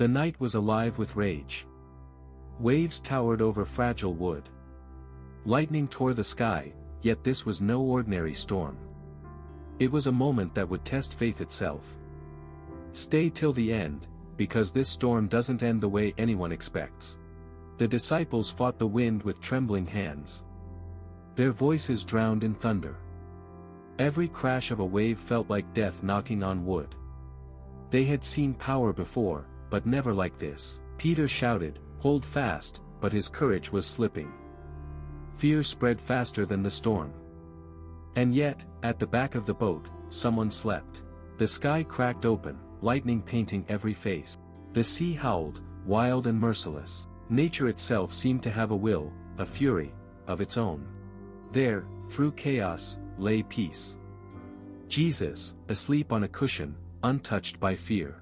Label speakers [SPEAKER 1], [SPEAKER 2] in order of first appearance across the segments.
[SPEAKER 1] The night was alive with rage. Waves towered over fragile wood. Lightning tore the sky, yet this was no ordinary storm. It was a moment that would test faith itself. Stay till the end, because this storm doesn't end the way anyone expects. The disciples fought the wind with trembling hands. Their voices drowned in thunder. Every crash of a wave felt like death knocking on wood. They had seen power before, but never like this. Peter shouted, "Hold fast," but his courage was slipping. Fear spread faster than the storm. And yet, at the back of the boat, someone slept. The sky cracked open, lightning painting every face. The sea howled, wild and merciless. Nature itself seemed to have a will, a fury, of its own. There, through chaos, lay peace. Jesus, asleep on a cushion, untouched by fear.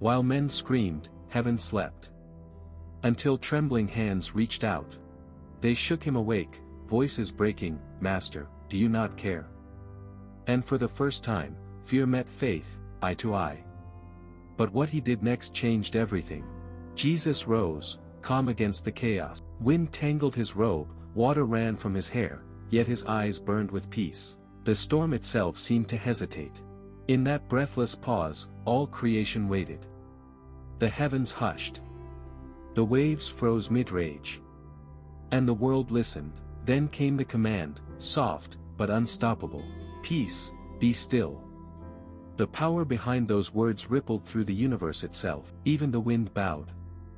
[SPEAKER 1] While men screamed, heaven slept. Until trembling hands reached out. They shook him awake, voices breaking, "Master, do you not care?" And for the first time, fear met faith, eye to eye. But what he did next changed everything. Jesus rose, calm against the chaos. Wind tangled his robe, water ran from his hair, yet his eyes burned with peace. The storm itself seemed to hesitate. In that breathless pause, all creation waited. The heavens hushed. The waves froze mid-rage. And the world listened. Then came the command, soft, but unstoppable. "Peace, be still." The power behind those words rippled through the universe itself. Even the wind bowed.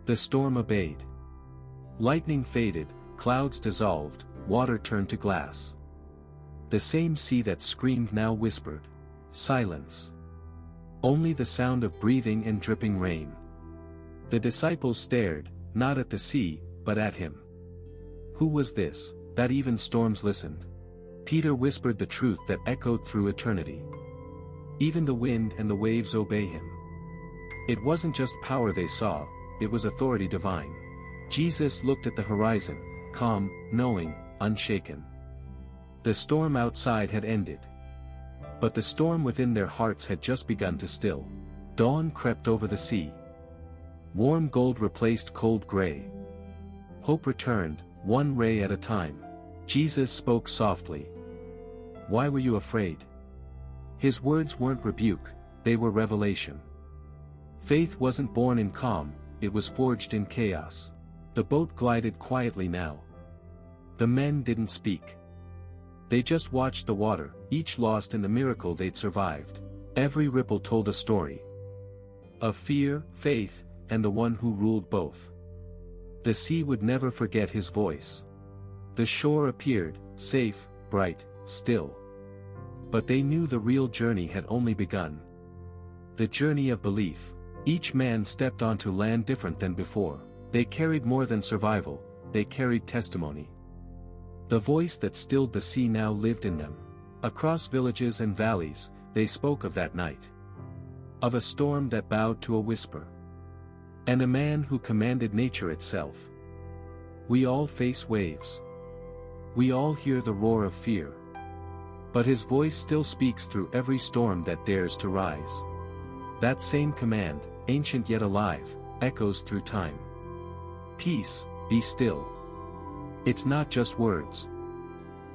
[SPEAKER 1] The storm obeyed. Lightning faded, clouds dissolved, water turned to glass. The same sea that screamed now whispered. Silence. Only the sound of breathing and dripping rain. The disciples stared, not at the sea, but at him. Who was this, that even storms listened? Peter whispered the truth that echoed through eternity. Even the wind and the waves obey him. It wasn't just power they saw, it was authority divine. Jesus looked at the horizon, calm, knowing, unshaken. The storm outside had ended. But the storm within their hearts had just begun to still. Dawn crept over the sea. Warm gold replaced cold gray. Hope returned, one ray at a time. Jesus spoke softly. "Why were you afraid?" His words weren't rebuke, they were revelation. Faith wasn't born in calm, it was forged in chaos. The boat glided quietly now. The men didn't speak. They just watched the water, each lost in the miracle they'd survived. Every ripple told a story. Of fear, faith, and the one who ruled both. The sea would never forget his voice. The shore appeared, safe, bright, still. But they knew the real journey had only begun. The journey of belief. Each man stepped onto land different than before. They carried more than survival, they carried testimony. The voice that stilled the sea now lived in them. Across villages and valleys, they spoke of that night. Of a storm that bowed to a whisper. And a man who commanded nature itself. We all face waves. We all hear the roar of fear. But his voice still speaks through every storm that dares to rise. That same command, ancient yet alive, echoes through time. Peace, be still. It's not just words.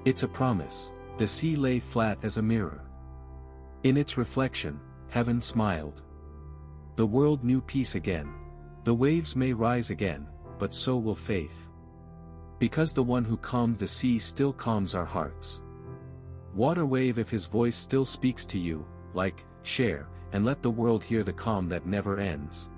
[SPEAKER 1] It's a promise. The sea lay flat as a mirror. In its reflection, heaven smiled. The world knew peace again. The waves may rise again, but so will faith. Because the one who calmed the sea still calms our hearts. Water wave if his voice still speaks to you, like, share, and let the world hear the calm that never ends.